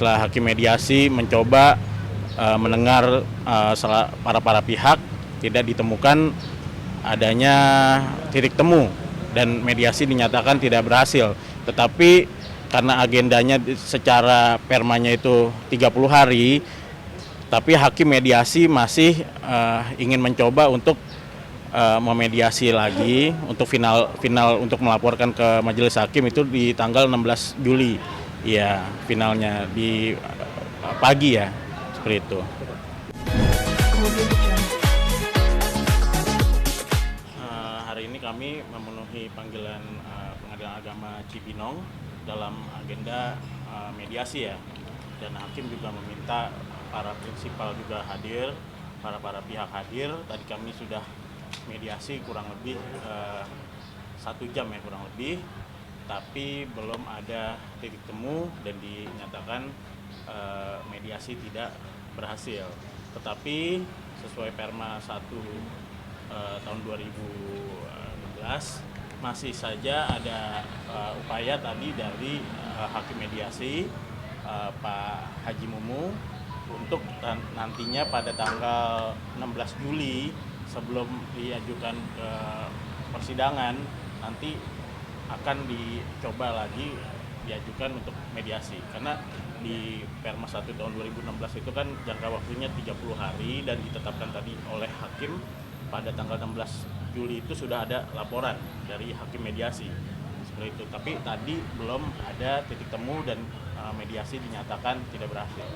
setelah hakim mediasi mencoba mendengar para pihak, tidak ditemukan adanya titik temu dan mediasi dinyatakan tidak berhasil. Tetapi karena agendanya secara permanya itu 30 hari, tapi hakim mediasi masih ingin mencoba untuk memediasi lagi untuk final untuk melaporkan ke majelis hakim itu di tanggal 16 Juli. Ya, finalnya di pagi ya, seperti itu. Hari ini kami memenuhi panggilan Pengadilan Agama Cibinong dalam agenda mediasi ya, dan hakim juga meminta para prinsipal juga hadir, para pihak hadir. Tadi kami sudah mediasi kurang lebih 1 jam ya kurang lebih, tapi belum ada titik temu dan dinyatakan mediasi tidak berhasil. Tetapi sesuai Perma 1 tahun 2016 masih saja ada upaya tadi dari hakim mediasi Pak Haji Mumu untuk nantinya pada tanggal 16 Juli sebelum diajukan ke persidangan nanti akan dicoba lagi diajukan untuk mediasi, karena di Perma 1 tahun 2016 itu kan jangka waktunya 30 hari dan ditetapkan tadi oleh hakim pada tanggal 16 Juli itu sudah ada laporan dari hakim mediasi seperti itu, tapi tadi belum ada titik temu dan mediasi dinyatakan tidak berhasil.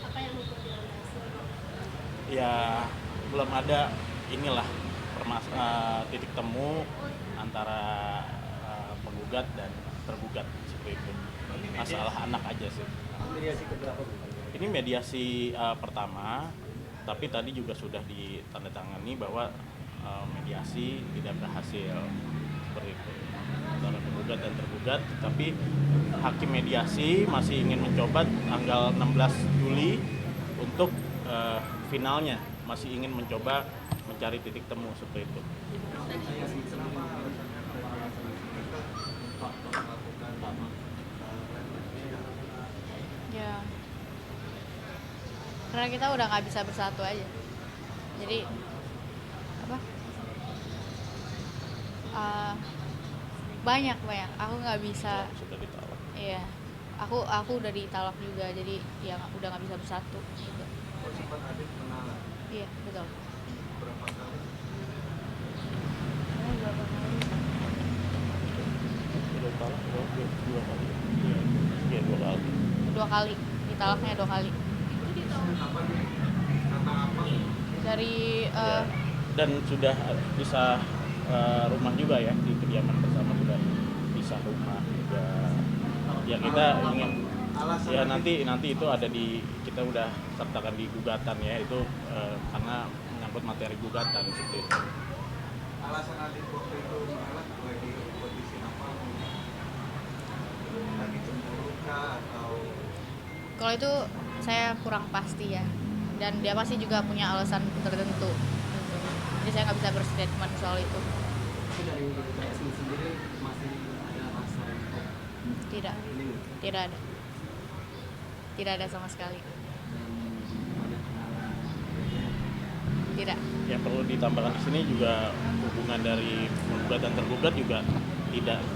Apa yang untuk mediasi? Ya belum ada titik temu antara penggugat dan tergugat seperti itu. Masalah anak aja sih. Mediasi keberapa? Ini mediasi pertama, tapi tadi juga sudah ditandatangani bahwa mediasi tidak berhasil seperti itu antara penggugat dan tergugat. Tapi hakim mediasi masih ingin mencoba tanggal 16 Juli untuk finalnya, masih ingin mencoba mencari titik temu seperti itu. Ya, karena kita udah nggak bisa bersatu aja. Jadi apa? Banyak. Aku nggak bisa. Sudah ditolak. Iya, aku udah ditalak juga. Jadi ya udah nggak bisa bersatu. Gitu. Sempat hadir menolak. Iya, betul. Berapa kali? Berapa kali? Sudah ditolak 2 kali. Iya, 2 kali. 2 kali. Ditalaknya 2 kali. Itu ditolak apa nih? Kata apa? Dari Ya, dan sudah bisa rumah juga ya, di kediaman bersama sudah bisa rumah juga. Ya kita ingin ya nanti itu ada kita udah sertakan di gugatan ya, itu karena menyangkut materi gugatan seperti itu. Alasan adik waktu itu menolak lagi kondisi apa? Lagi cemburu kah atau? kalau itu saya kurang pasti ya, dan dia pasti juga punya alasan tertentu. Jadi saya nggak bisa berstatement soal itu. Tapi dari PSI sendiri masih ada rasa untuk Tidak ada sama sekali. Tidak. Yang perlu ditambahkan di sini juga hubungan dari penggugat dan tergugat juga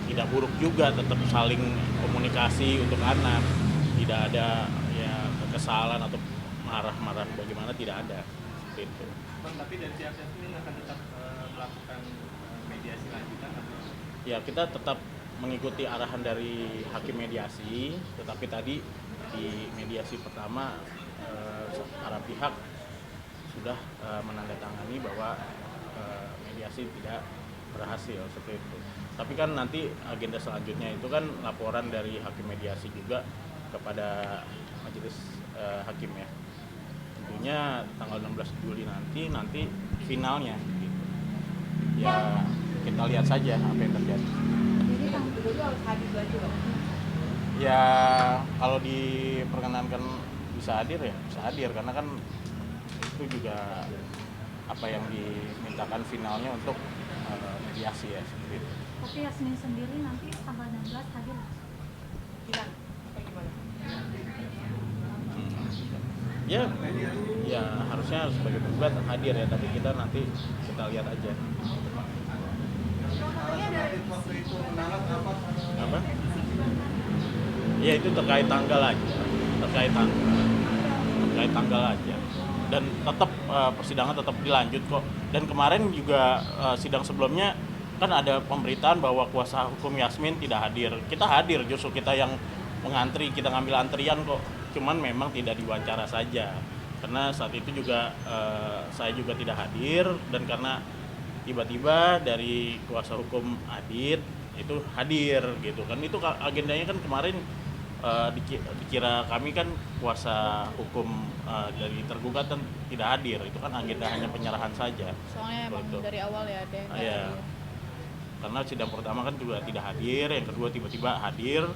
tidak buruk juga, tetap saling komunikasi untuk anak, tidak ada ya kekesalan atau marah-marah bagaimana, tidak ada seperti itu. Tapi dari pihak ini akan tetap melakukan mediasi lanjutan atau? Ya kita tetap mengikuti arahan dari hakim mediasi, tetapi tadi di mediasi pertama para pihak sudah menandatangani bahwa mediasi tidak berhasil seperti itu. Tapi kan nanti agenda selanjutnya itu kan laporan dari hakim mediasi juga kepada majelis hakim ya. Tentunya tanggal 16 Juli nanti finalnya gitu. Ya kita lihat saja apa yang terjadi. Jadi yang dulu harus hadir lagi loh. Ya kalau diperkenankan bisa hadir ya bisa hadir, karena kan itu juga apa yang dimintakan finalnya untuk mediasi ya seperti itu. Tapi Yasmin sendiri nanti tanggal 16 hadir. Tidak. Apa gimana? Ya, ya harusnya sebagai penggugat hadir ya, tapi kita nanti kita lihat aja. Apa? Ya itu terkait tanggal aja, terkait tanggal aja. Dan tetap persidangan tetap dilanjut kok. Dan kemarin juga sidang sebelumnya kan ada pemberitaan bahwa kuasa hukum Yasmin tidak hadir. Kita hadir, justru kita yang mengantri, kita ngambil antrian kok. Cuman memang tidak diwawancara saja. Karena saat itu juga saya juga tidak hadir, dan karena tiba-tiba dari kuasa hukum Adit itu hadir gitu kan. Itu agendanya kan kemarin dikira kami kan kuasa hukum dari tergugat dan tidak hadir. Itu kan agenda hanya penyerahan saja. Soalnya emang Betul. dari awal ya ada. Iya. Karena sidang pertama kan juga tidak hadir, yang kedua tiba-tiba hadir.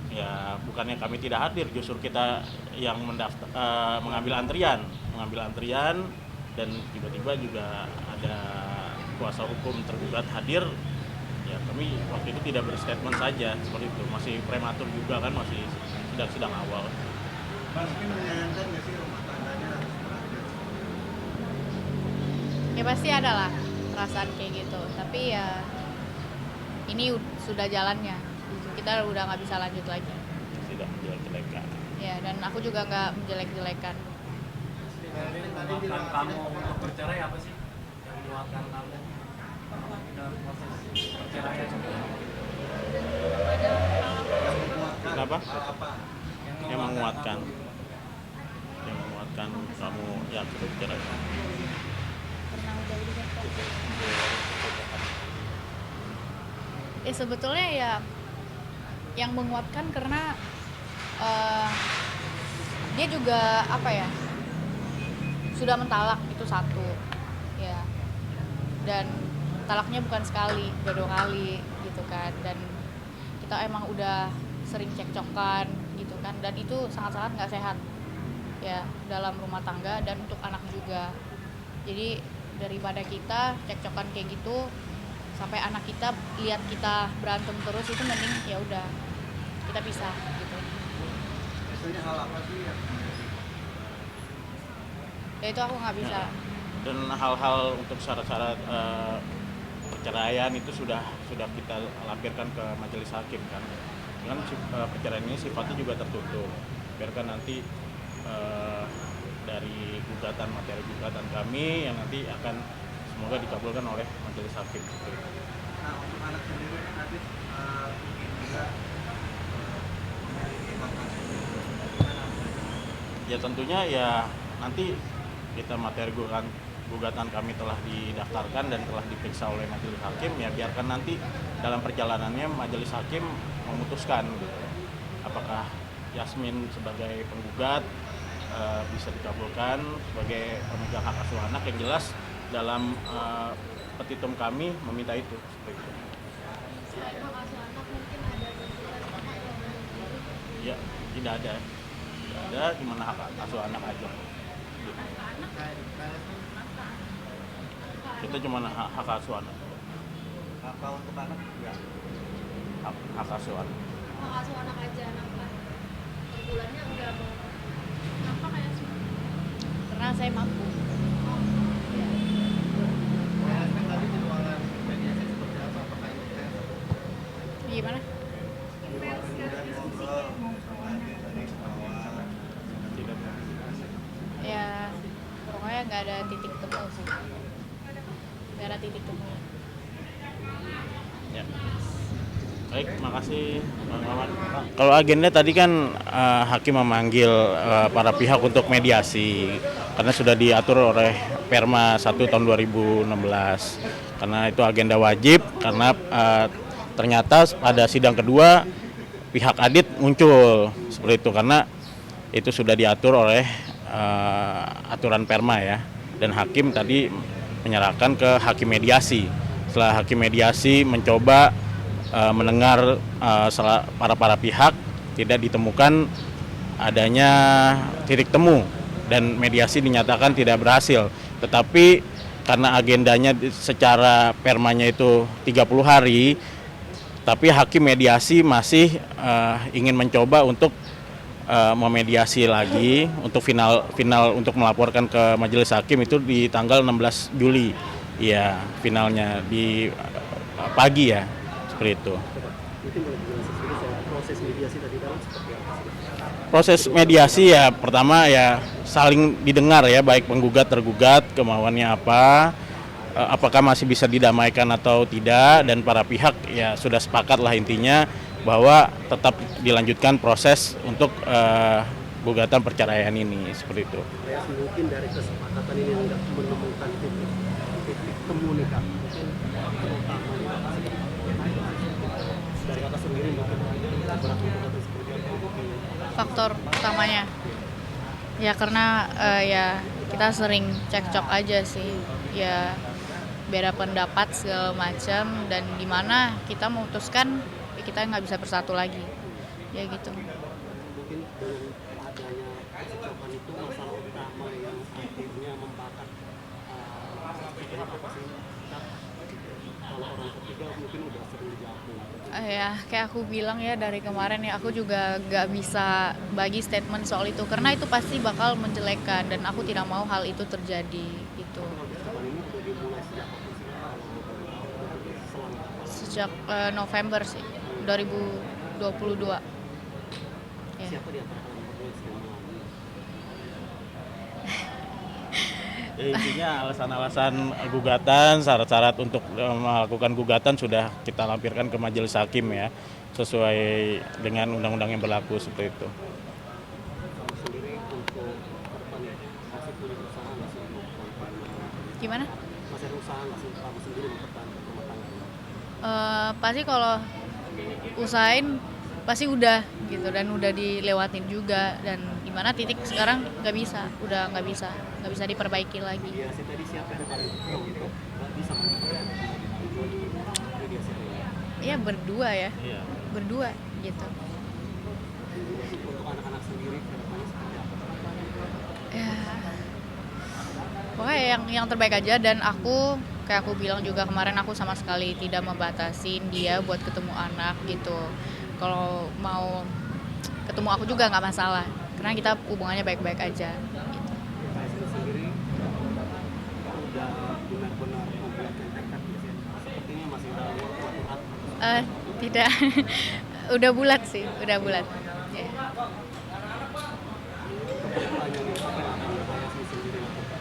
Ya bukannya kami tidak hadir, justru kita yang mengambil antrian, dan tiba-tiba juga ada kuasa hukum tergugat hadir. Ya kami waktu itu tidak berstatement saja seperti itu, masih prematur juga kan, masih sidang awal. Pasti menyayangkan nggak sih rumah tangganya harus berakhir? Ya pasti ada lah perasaan kayak gitu, tapi ya ini sudah jalannya, kita udah nggak bisa lanjut lagi. Tidak menjelek-jelekan. Ya, dan aku juga nggak menjelek-jelekan. Menguatkan kamu untuk bercerai apa sih? Yang menguatkan kamu dalam proses perceraian? Kenapa? Apa? Yang menguatkan kamu ya bercerai. Pernah udah sebetulnya ya yang menguatkan karena dia juga apa ya, sudah mentalak, itu satu ya, dan talaknya bukan sekali, udah 2 kali gitu kan, dan kita emang udah sering cekcokan gitu kan, dan itu sangat-sangat nggak sehat ya dalam rumah tangga dan untuk anak juga. Jadi daripada kita cekcokan kayak gitu sampai anak kita lihat kita berantem terus, itu mending ya udah kita pisah gitu. Biasanya hal apa sih yang Ya itu aku nggak bisa. Dan hal-hal untuk syarat-syarat perceraian itu sudah kita lampirkan ke majelis hakim kan. Dengan perceraian ini sifatnya juga tertutup. Biarkan nanti dari materi gugatan kami yang nanti akan semoga dikabulkan oleh majelis hakim. Nah, untuk anak sendiri kan Adit ingin juga Ya tentunya ya nanti kita materi gugatan kami telah didaftarkan dan telah diperiksa oleh majelis hakim, ya biarkan nanti dalam perjalanannya majelis hakim memutuskan gitu. Apakah Yasmin sebagai penggugat bisa dikabulkan sebagai pemegang hak asuh anak. Yang jelas dalam petitum kami meminta itu seperti itu. Ya tidak ada gimana hak asuh anak aja gitu. Kita cuma hak asuh anak. apa untuk anak ya? Hak asuh anak. Hak asuh anak aja, nafkah per bulannya enggak mau nafkah kayak Karena saya mampu. Kan tadi di ruangan mediasi seperti apa? Apakah intens? Gimana? Kemudian ngobrol sama Adit tadi awal. Tidak. Ya pokoknya nggak ada titik temu sih. Nggak ada titik temu. Ya. Baik, makasih Bang Maman. Kalau agenda tadi kan hakim memanggil para pihak untuk mediasi karena sudah diatur oleh Perma 1 tahun 2016. Karena itu agenda wajib, karena ternyata pada sidang kedua pihak Adit muncul seperti itu, karena itu sudah diatur oleh aturan Perma ya. Dan hakim tadi menyerahkan ke hakim mediasi. Setelah hakim mediasi mencoba mendengar para pihak, tidak ditemukan adanya titik temu dan mediasi dinyatakan tidak berhasil. Tetapi karena agendanya secara permanya itu 30 hari, tapi hakim mediasi masih ingin mencoba untuk memediasi lagi untuk final untuk melaporkan ke majelis hakim itu di tanggal 16 Juli. Ya, finalnya di pagi ya, seperti itu. Mungkin boleh dijelaskan sedikit soal proses mediasi tadi dalam seperti apa sih? Proses mediasi ya pertama ya saling didengar ya, baik penggugat tergugat kemauannya apa, apakah masih bisa didamaikan atau tidak, dan para pihak ya sudah sepakat lah intinya bahwa tetap dilanjutkan proses untuk gugatan perceraian ini, seperti itu. Ya, mungkin dari kesepakatan ini nggak menemukan titik temu nih Kak. Mungkin utamanya apa sih? Dari Kakak sendiri mungkin beberapa gugatan seperti apa mungkin? Faktor utamanya ya karena ya kita sering cekcok aja sih, ya beda pendapat segala macam, dan dimana kita memutuskan ya kita nggak bisa bersatu lagi ya gitu. Mungkin dengan adanya percekcokan itu masalah utama yang akhirnya membakar seperti apa sih Kak? Kalau orang ketiga mungkin udah sering dijatuh. Ya kayak aku bilang ya dari kemarin ya, aku juga nggak bisa bagi statement soal itu karena itu pasti bakal menjelekkan dan aku tidak mau hal itu terjadi gitu. Percekcokan ini udah dimulai sejak kapan sih Kak? Selama Sejak November sih 2022 ya. siapa di antara kalian berdua yang sedang mengalami? Intinya alasan-alasan gugatan, syarat-syarat untuk melakukan gugatan sudah kita lampirkan ke majelis hakim ya, sesuai dengan undang-undang yang berlaku seperti itu. Kamu sendiri untuk kedepannya masih punya usaha nggak sih untuk mempertahankan? Gimana? Masih ada usaha nggak sih kamu sendiri mempertahankan rumah tangga? Pasti kalau usahain pasti udah gitu, dan udah dilewatin juga, dan dimana titik sekarang nggak bisa diperbaiki lagi. Mediasi tadi siapa yang paling untuk nggak bisa mediasi ini? Iya berdua ya, Iya. berdua gitu. Untuk anak-anak sendiri kedepannya seperti apa? Ya, pokoknya yang terbaik aja, dan kayak aku bilang juga kemarin, aku sama sekali tidak membatasin dia buat ketemu anak gitu. Kalau mau ketemu aku juga nggak masalah, karena kita hubungannya baik-baik aja. KSN sendiri udah benar-benar membulatkan tekad ya sih? Sepertinya masih dalam waktu hati. Tidak, udah bulat sih, udah bulat. Ya. Kedepannya nih apa yang akan KSN sendiri lakukan?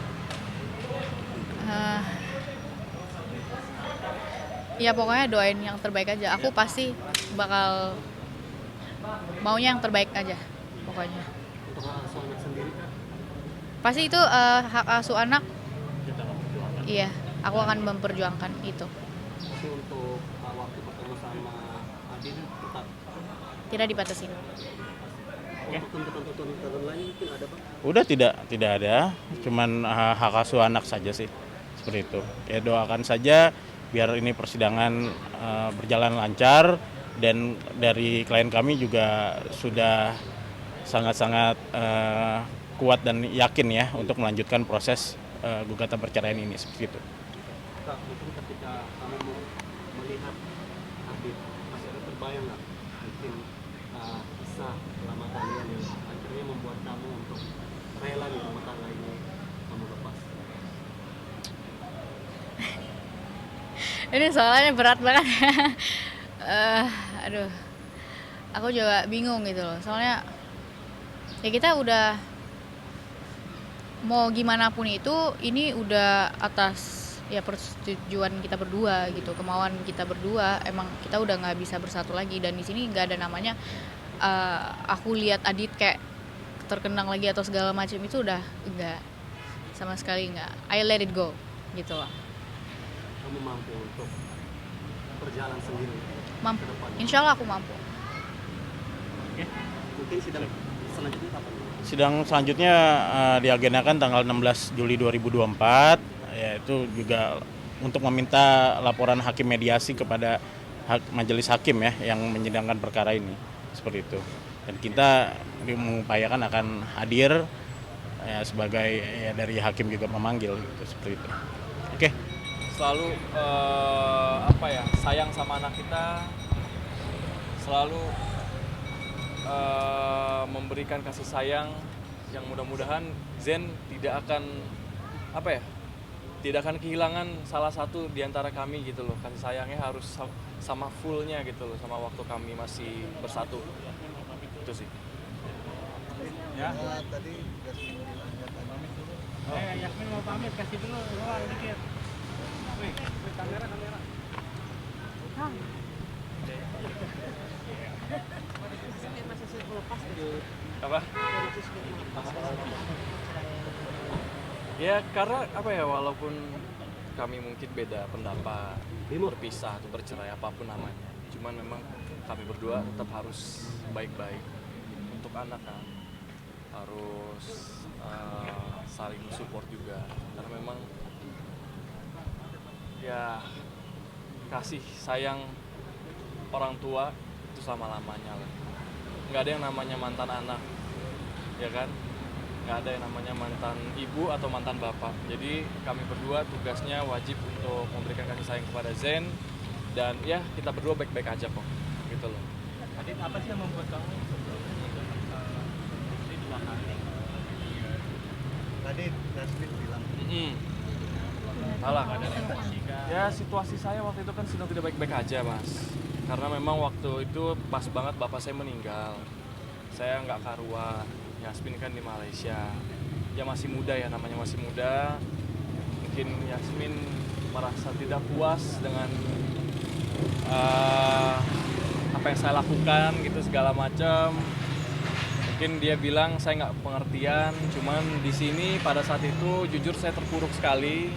Ya pokoknya doain yang terbaik aja. Aku pasti bakal maunya yang terbaik aja pokoknya. Untuk hak asuh anak sendiri Kak? Pasti itu hak asuh anak. Kita memperjuangkan. Iya, aku akan memperjuangkan itu. Tapi untuk waktu ketemu sama Adin tetap Tidak dibatasin. untuk tuntutan lain mungkin ada Bang? Udah tidak ada, cuman hak asuh anak saja sih, seperti itu. Ya doakan saja biar ini persidangan berjalan lancar, dan dari klien kami juga sudah sangat-sangat kuat dan yakin ya untuk melanjutkan proses gugatan perceraian ini, seperti itu. Kak, mungkin ketika kamu melihat Adit, masih ada terbayang nggak mungkin kisah lama kalian yang akhirnya membuat kamu untuk rela nih rumah tangga ini kamu lepas? Ini soalnya berat banget. Aduh, aku juga bingung gitu loh. Soalnya ya kita udah mau gimana pun itu, ini udah atas ya persetujuan kita berdua gitu, kemauan kita berdua. Emang kita udah nggak bisa bersatu lagi, dan di sini nggak ada namanya aku lihat Adit kayak terkenang lagi atau segala macam, itu udah enggak, sama sekali enggak. I let it go gitu loh. Kamu mampu untuk berjalan sendiri Mampu, ke depan? insya Allah aku mampu. Mungkin sidang selanjutnya kapan? Sidang selanjutnya diagendakan tanggal 16 Juli 2024, yaitu juga untuk meminta laporan hakim mediasi kepada majelis hakim ya yang menyidangkan perkara ini, seperti itu. Dan kita mengupayakan akan hadir ya, sebagai ya, dari hakim juga memanggil gitu, seperti itu. Oke. Selalu sayang sama anak kita, selalu memberikan kasih sayang yang mudah-mudahan Zen tidak akan tidak akan kehilangan salah satu di antara kami gitu loh. Kasih sayangnya harus sama fullnya gitu loh, sama waktu kami masih bersatu. Itu sih. Ya. Tadi Yasmin bilang ya pamit dulu. Yasmin mau pamit, kasih dulu ruang dikit. Wih, kamera. Apa? Ya karena walaupun kami mungkin beda pendapat, berpisah atau bercerai apapun namanya, cuman memang kami berdua tetap harus baik-baik untuk anak kan, harus saling support juga karena memang ya kasih sayang orang tua itu selama-lamanya lah. Nggak ada yang namanya mantan anak, ya kan? Nggak ada yang namanya mantan ibu atau mantan bapak. Jadi kami berdua tugasnya wajib untuk memberikan kasih sayang kepada Zen, dan ya kita berdua baik-baik aja kok, gitu loh. Adit, apa sih yang membuat kamu istri 2 kali? Tadi Yasmin bilang Salah. Ya situasi saya waktu itu kan sedang tidak baik-baik aja mas, karena memang waktu itu pas banget bapak saya meninggal. Saya nggak karuan, Yasmin kan di Malaysia, ya masih muda ya, namanya masih muda. Mungkin Yasmin merasa tidak puas dengan apa yang saya lakukan gitu segala macam. Mungkin dia bilang saya nggak pengertian, cuman di sini pada saat itu jujur saya terpuruk sekali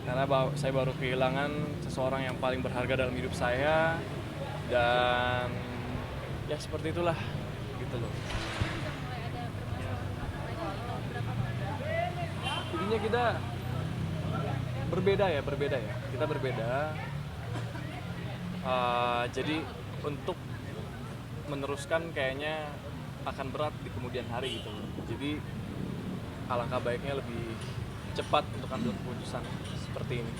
karena saya baru kehilangan seseorang yang paling berharga dalam hidup saya, dan ya seperti itulah gitu loh. Intinya kita berbeda ya, kita berbeda. Jadi untuk meneruskan kayaknya akan berat di kemudian hari gitu loh. Jadi alangkah baiknya lebih cepat untuk ambil keputusan seperti ini.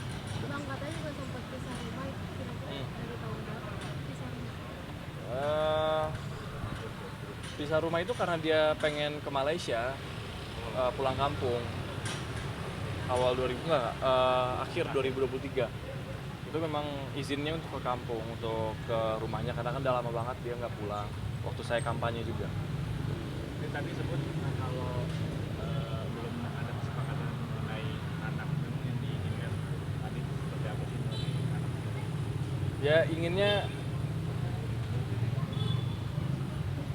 Bang, katanya juga sempat pisah rumah, kira-kira dari tahun berapa pisah rumah? Pisah rumah itu karena dia pengen ke Malaysia, pulang kampung awal akhir 2023. Itu memang izinnya untuk ke kampung, untuk ke rumahnya, karena kan udah lama banget dia nggak pulang waktu saya kampanye juga. Ini tadi sebut kalau belum ada kesepakatan mengenai anak, memang yang diinginkan tadi seperti apa sih dari anak? Ya inginnya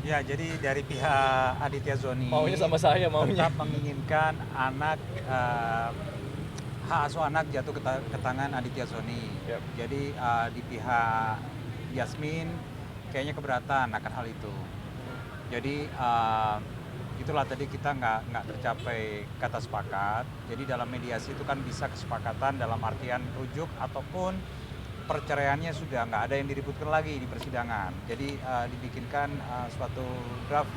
ya, jadi dari pihak Aditya Zoni maunya sama saya, maunya tetap menginginkan anak hak asuh anak jatuh ke tangan Aditya Zoni. Yep. Jadi di pihak Yasmin kayaknya keberatan akan hal itu. Jadi itulah tadi kita nggak tercapai kata sepakat. Jadi dalam mediasi itu kan bisa kesepakatan dalam artian rujuk ataupun perceraiannya sudah nggak ada yang diributkan lagi di persidangan. Jadi dibikinkan suatu draft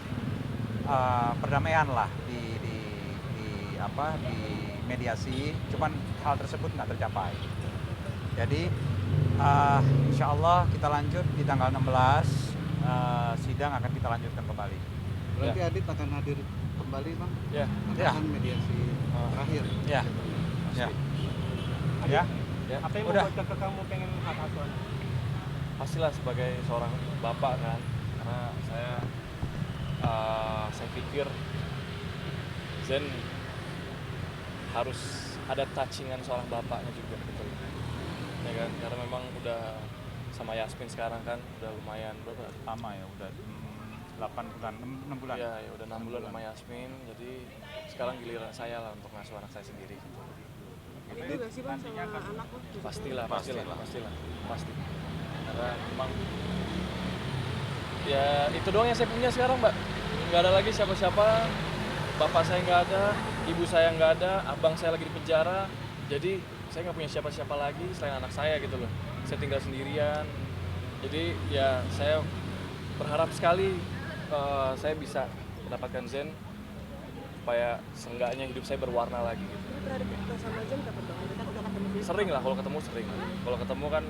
perdamaian lah di mediasi. Cuman hal tersebut nggak tercapai. Jadi insya Allah kita lanjut di tanggal 16 sidang akan kita lanjutkan kembali. Berarti Adit akan hadir kembali bang? Ya. Akan mediasi terakhir. Ya. Ya. Ya. Ya. Apa yang Udah. membuat kakak kamu pengen hak asuh anak? Pastilah sebagai seorang bapak kan, karena saya pikir Zen harus ada touchingan seorang bapaknya juga gitu, ya kan, karena memang udah sama Yasmin sekarang kan udah lumayan berapa? Lama ya, udah 8 bulan, 6 bulan. Ya udah 6 bulan sama Yasmin, jadi sekarang giliran saya lah untuk ngasuh anak saya sendiri gitu. Rindu gak sih bang sama anak lo? Pastilah. Pasti. Karena memang ya itu doang yang saya punya sekarang, Mbak. Nggak ada lagi siapa-siapa. Bapak saya nggak ada, ibu saya nggak ada, abang saya lagi di penjara. Jadi saya nggak punya siapa-siapa lagi selain anak saya gitu loh. Saya tinggal sendirian. Jadi ya saya berharap sekali saya bisa mendapatkan Zen supaya seenggaknya hidup saya berwarna lagi gitu. Berada sama Zen kapan bang? Kita udah ketemu sih. Sering lah kalau ketemu sering. Kalau ketemu kan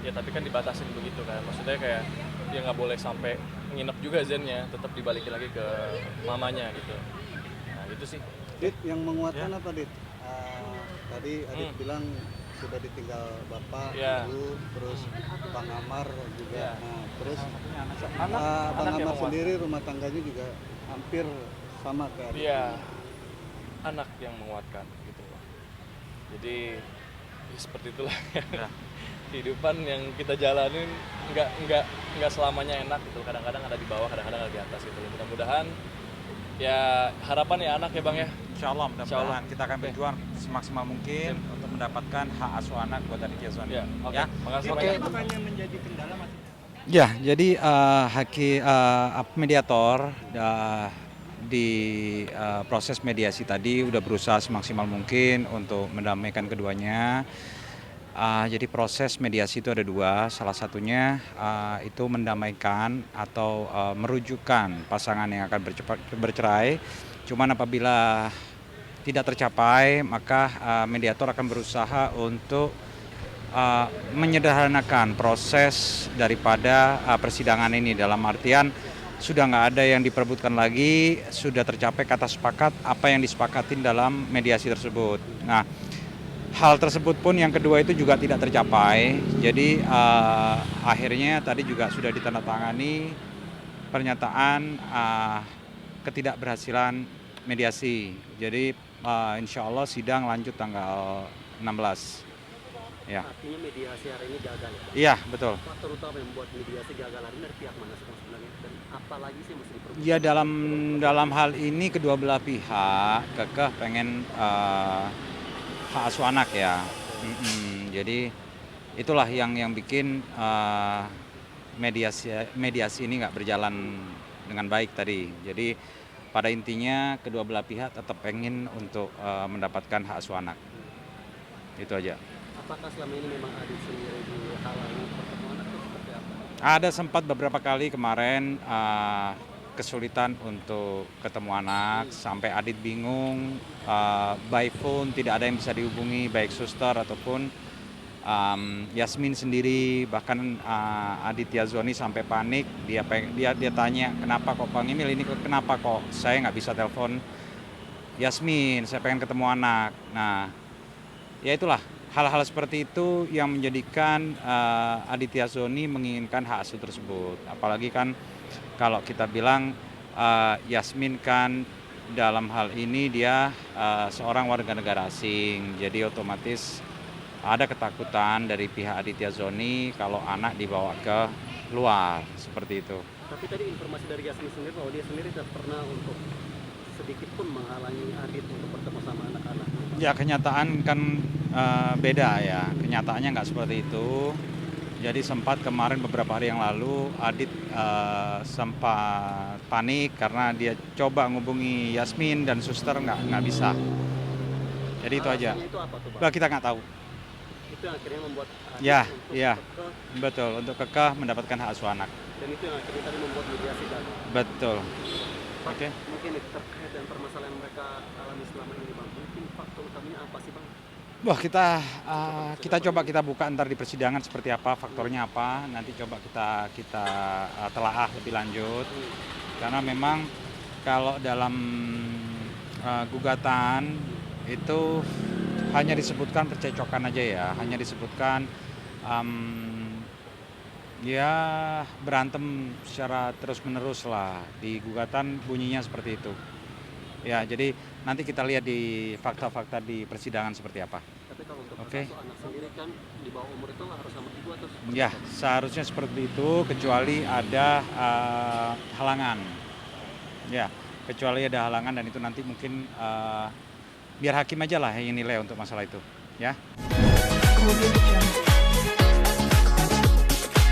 ya tapi kan dibatasin begitu kan. Maksudnya kayak dia nggak boleh sampai nginep juga zennya, tetap dibalikin lagi ke mamanya gitu. Nah itu sih. Dit, yang menguatkan apa Dit? Tadi Adit bilang sudah ditinggal bapak, ibu, terus Bang Amar juga. Nah, terus Bang Amar sendiri rumah tangganya juga hampir sama kayak Adit. Iya, anak yang menguatkan gitu. Jadi ya seperti itulah kehidupan yang kita jalanin, nggak selamanya enak gitu. Kadang-kadang ada di bawah, kadang-kadang ada di atas gitu. Mudah-mudahan ya harapan ya anak ya Bang ya. Insya Allah mudah-mudahan kita akan berjuang semaksimal mungkin untuk mendapatkan hak asuh anak buat Aditya Zoni. Ya, Ya, makasih oke. banyak. Bukannya menjadi kendala Mas? Ya, jadi mediator di proses mediasi tadi udah berusaha semaksimal mungkin untuk mendamaikan keduanya. Jadi proses mediasi itu ada dua, salah satunya itu mendamaikan atau merujukkan pasangan yang akan bercerai. Cuman apabila tidak tercapai, maka mediator akan berusaha untuk menyederhanakan proses daripada persidangan ini, dalam artian sudah nggak ada yang diperebutkan lagi, sudah tercapai kata sepakat apa yang disepakatin dalam mediasi tersebut. Nah, hal tersebut pun yang kedua itu juga tidak tercapai, jadi akhirnya tadi juga sudah ditandatangani pernyataan ketidakberhasilan mediasi. Jadi insya Allah sidang lanjut tanggal 16. Ya. Artinya mediasi hari ini gagal ya? Iya, betul. Faktor utama yang membuat mediasi gagal hari ini dari pihak mana sih sebenarnya? Dan apa lagi sih mesti diperbaiki? Ya dalam hal ini kedua belah pihak kekeh pengen hak asuh anak ya. Jadi itulah yang bikin mediasi ini nggak berjalan dengan baik tadi. Jadi pada intinya kedua belah pihak tetap pengen untuk mendapatkan hak asuh anak. Itu aja. Apakah selama ini memang Adit sendiri dihalangi pertemuan atau seperti apa? Ada sempat beberapa kali kemarin kesulitan untuk ketemu anak, sampai Adit bingung, by phone tidak ada yang bisa dihubungi, baik suster ataupun Yasmin sendiri, bahkan Aditya Zoni sampai panik, dia tanya kenapa kok Bang Emil ini, kenapa kok saya nggak bisa telepon Yasmin, saya pengen ketemu anak. Nah, ya itulah hal-hal seperti itu yang menjadikan Aditya Zoni menginginkan hak asuh tersebut. Apalagi kan kalau kita bilang Yasmin kan dalam hal ini dia seorang warga negara asing, jadi otomatis ada ketakutan dari pihak Aditya Zoni kalau anak dibawa ke luar, seperti itu. Tapi tadi informasi dari Yasmin sendiri bahwa dia sendiri tidak pernah untuk sedikit pun menghalangi Adit untuk bertemu sama anak-anak. Ya kenyataan kan beda ya, kenyataannya nggak seperti itu. Jadi sempat kemarin beberapa hari yang lalu Adit sempat panik karena dia coba ngubungi Yasmin dan suster nggak bisa. Jadi itu aja. Itu apa tuh, Bang? Bah, kita nggak tahu. Itu yang akhirnya membuat Adit untuk betul, untuk kekeh mendapatkan hak asuh anak. Dan itu yang akhirnya tadi membuat mediasi gagal. Betul. Bang, Oke. mungkin terkait dengan permasalahan mereka alami selama ini, Bang. Mungkin faktor utamanya apa sih, Bang? Wah, kita coba kita buka ntar di persidangan seperti apa, faktornya apa, nanti coba kita telaah lebih lanjut. Karena memang kalau dalam gugatan itu hanya disebutkan percecokan aja ya, hanya disebutkan ya berantem secara terus-menerus lah, di gugatan bunyinya seperti itu. Ya, jadi nanti kita lihat di fakta-fakta di persidangan seperti apa. Tapi kalau untuk Oke. kasus anak sendiri kan di bawah umur itu harus sama ibu atau seperti Ya, apa? seharusnya seperti itu kecuali ada halangan. Ya, kecuali ada halangan dan itu nanti mungkin biar hakim aja lah yang nilai untuk masalah itu. Ya. Audio Jungle.